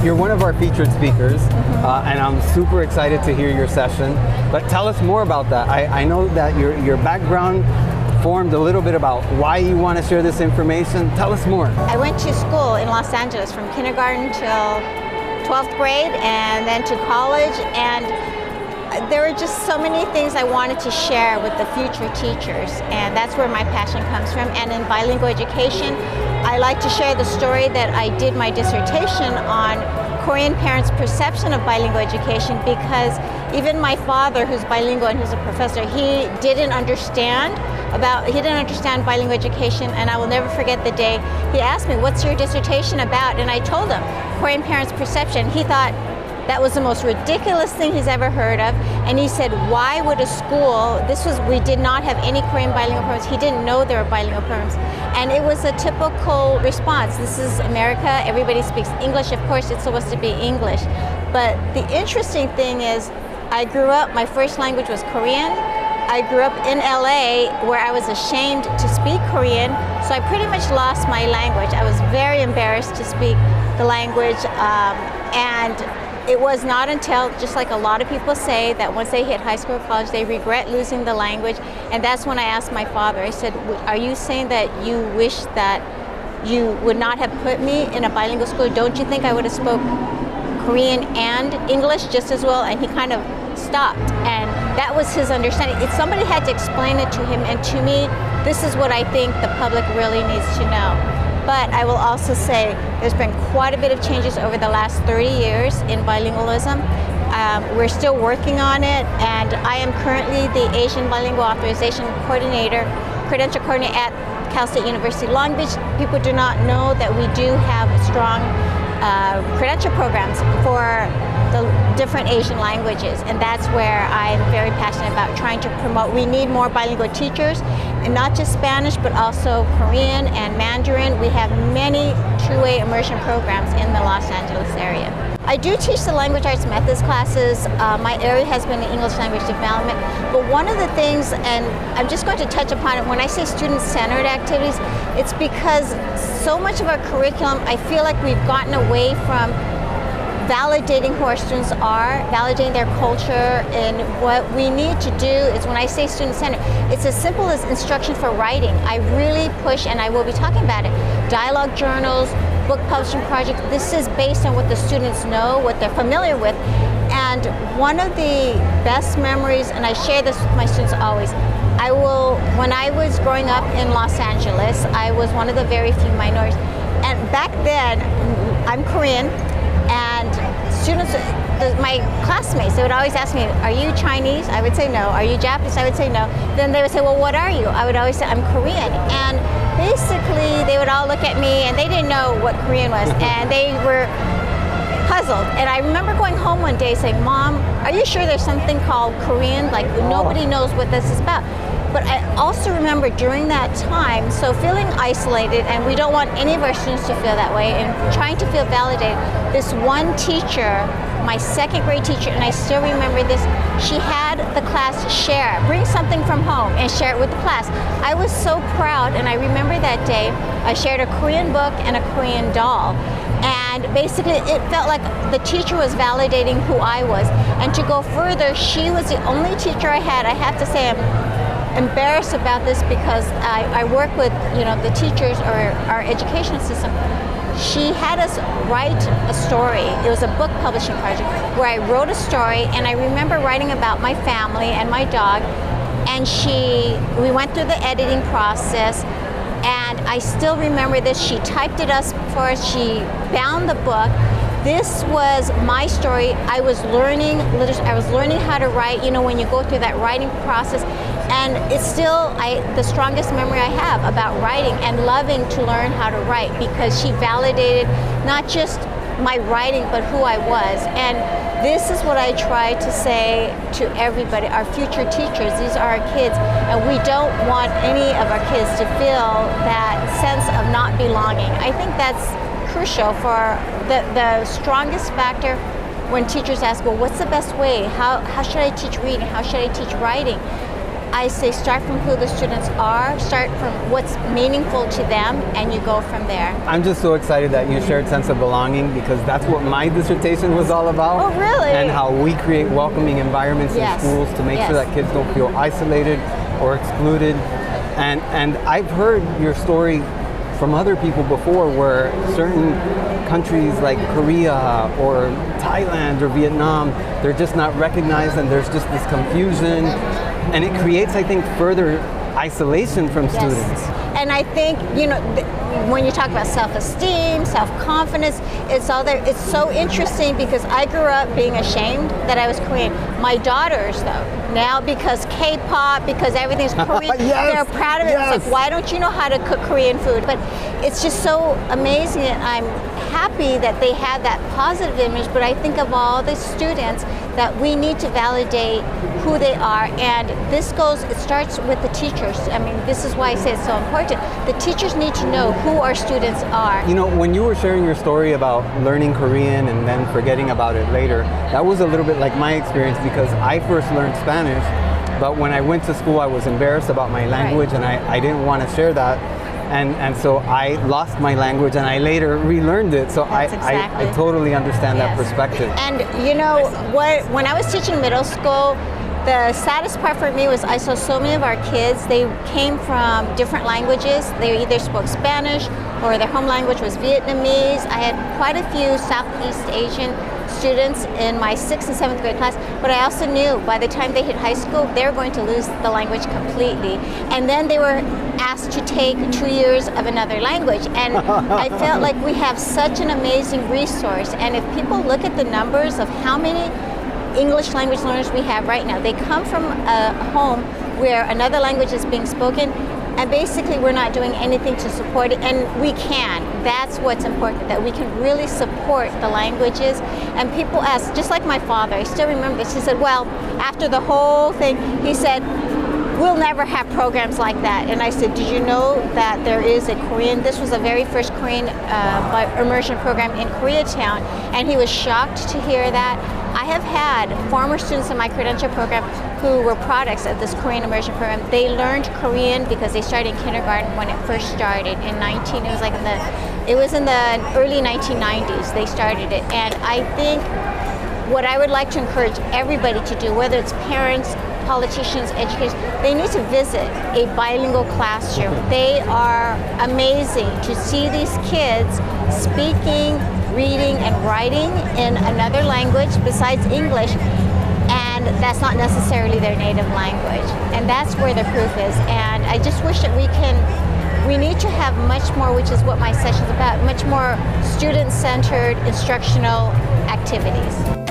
you're one of our featured speakers, and I'm super excited to hear your session. But tell us more about that. I know that your background formed a little bit about why you want to share this information. Tell us more. I went to school in Los Angeles from kindergarten till 12th grade and then to college, and there were just so many things I wanted to share with the future teachers, and that's where my passion comes from. And in bilingual education, I like to share the story that I did my dissertation on Korean parents' perception of bilingual education, because even my father, who's bilingual and who's a professor, he didn't understand bilingual education. And I will never forget the day he asked me, "What's your dissertation about?" And I told him Korean parents' perception. He thought that was the most ridiculous thing he's ever heard of. And he said, why would a school, we did not have any Korean bilingual programs. He didn't know there were bilingual programs. And it was a typical response. This is America, everybody speaks English. Of course, it's supposed to be English. But the interesting thing is, I grew up, my first language was Korean. I grew up in LA where I was ashamed to speak Korean. So I pretty much lost my language. I was very embarrassed to speak the language. And it was not until, just like a lot of people say, that once they hit high school or college, they regret losing the language. And that's when I asked my father, I said, are you saying that you wish that you would not have put me in a bilingual school? Don't you think I would have spoke Korean and English just as well? And he kind of stopped. And that was his understanding. If somebody had to explain it to him, and to me, this is what I think the public really needs to know. But I will also say there's been quite a bit of changes over the last 30 years in bilingualism. We're still working on it, and I am currently the Asian Bilingual Authorization Coordinator, Credential Coordinator at Cal State University Long Beach. People do not know that we do have strong credential programs for the different Asian languages, and that's where I'm very passionate about trying to promote. We need more bilingual teachers, and not just Spanish, but also Korean and Mandarin. We have many two-way immersion programs in the Los Angeles area. I do teach the language arts methods classes. My area has been in English language development, but one of the things, and I'm just going to touch upon it, when I say student-centered activities, it's because so much of our curriculum, I feel like we've gotten away from validating who our students are, validating their culture, and what we need to do is, when I say student-centered, it's as simple as instruction for writing. I really push, and I will be talking about it, dialogue journals, book publishing projects. This is based on what the students know, what they're familiar with. And one of the best memories, and I share this with my students always, when I was growing up in Los Angeles, I was one of the very few minorities. And back then, I'm Korean, and students, my classmates, they would always ask me, are you Chinese? I would say no. Are you Japanese? I would say no. Then they would say, well, what are you? I would always say, I'm Korean. And basically, they would all look at me, and they didn't know what Korean was, and they were puzzled. And I remember going home one day saying, Mom, are you sure there's something called Korean? Like, nobody knows what this is about. But I also remember during that time, so feeling isolated, and we don't want any of our students to feel that way, and trying to feel validated, this one teacher, my second grade teacher, and I still remember this, she had the class share, bring something from home and share it with the class. I was so proud, and I remember that day, I shared a Korean book and a Korean doll. And basically, it felt like the teacher was validating who I was. And to go further, she was the only teacher I had. I have to say, I'm embarrassed about this because I work with, the teachers or our education system. She had us write a story. It was a book publishing project where I wrote a story, and I remember writing about my family and my dog. And we went through the editing process. And I still remember this. She typed it up for us. She bound the book. This was my story. I was learning how to write, when you go through that writing process. And it's still the strongest memory I have about writing and loving to learn how to write, because she validated not just my writing, but who I was. And this is what I try to say to everybody, our future teachers. These are our kids, and we don't want any of our kids to feel that sense of not belonging. I think that's crucial for the strongest factor when teachers ask, well, what's the best way? How should I teach reading? How should I teach writing? I say start from who the students are, start from what's meaningful to them, and you go from there. I'm just so excited that you shared sense of belonging, because that's what my dissertation was all about. Oh, really? And how we create welcoming environments in schools to make sure that kids don't feel isolated or excluded. And I've heard your story from other people before, where certain countries like Korea or Thailand or Vietnam, they're just not recognized, and there's just this confusion, and it creates, I think, further isolation from students. And I think, you know, when you talk about self-esteem, self-confidence, it's all there. It's so interesting because I grew up being ashamed that I was Korean. My daughters, though, now because K-pop, because everything's Korean, they're proud of it. It's like, why don't you know how to cook Korean food? But it's just so amazing, and I'm happy that they had that positive image. But I think of all the students that we need to validate who they are, and this goes, it starts with the teachers. I mean, this is why I say it's so important. The teachers need to know who our students are. You know, when you were sharing your story about learning Korean and then forgetting about it later, that was a little bit like my experience, because I first learned Spanish, but when I went to school I was embarrassed about my language, and I didn't want to share that. And so I lost my language, and I later relearned it. So I totally understand that perspective. And you know what? When I was teaching middle school, the saddest part for me was I saw so many of our kids, they came from different languages. They either spoke Spanish or their home language was Vietnamese. I had quite a few Southeast Asian students in my 6th and 7th grade class, but I also knew by the time they hit high school, they were going to lose the language completely. And then they were asked to take 2 years of another language. And I felt like we have such an amazing resource. And if people look at the numbers of how many English language learners we have right now, they come from a home where another language is being spoken, and basically we're not doing anything to support it, and we can. That's what's important, that we can really support the languages. And people ask, just like my father, I still remember this, he said, well, after the whole thing, he said, we'll never have programs like that. And I said, did you know that there is a Korean, this was the very first Korean immersion program in Koreatown, and he was shocked to hear that. I have had former students in my credential program who were products of this Korean immersion program. They learned Korean because they started in kindergarten when it first started in it was in the early 1990s they started it. And I think what I would like to encourage everybody to do, whether it's parents, politicians, educators, they need to visit a bilingual classroom. They are amazing to see these kids speaking, reading, and writing in another language besides English, and that's not necessarily their native language. And that's where the proof is. And I just wish that we need to have much more, which is what my session's about, much more student-centered instructional activities.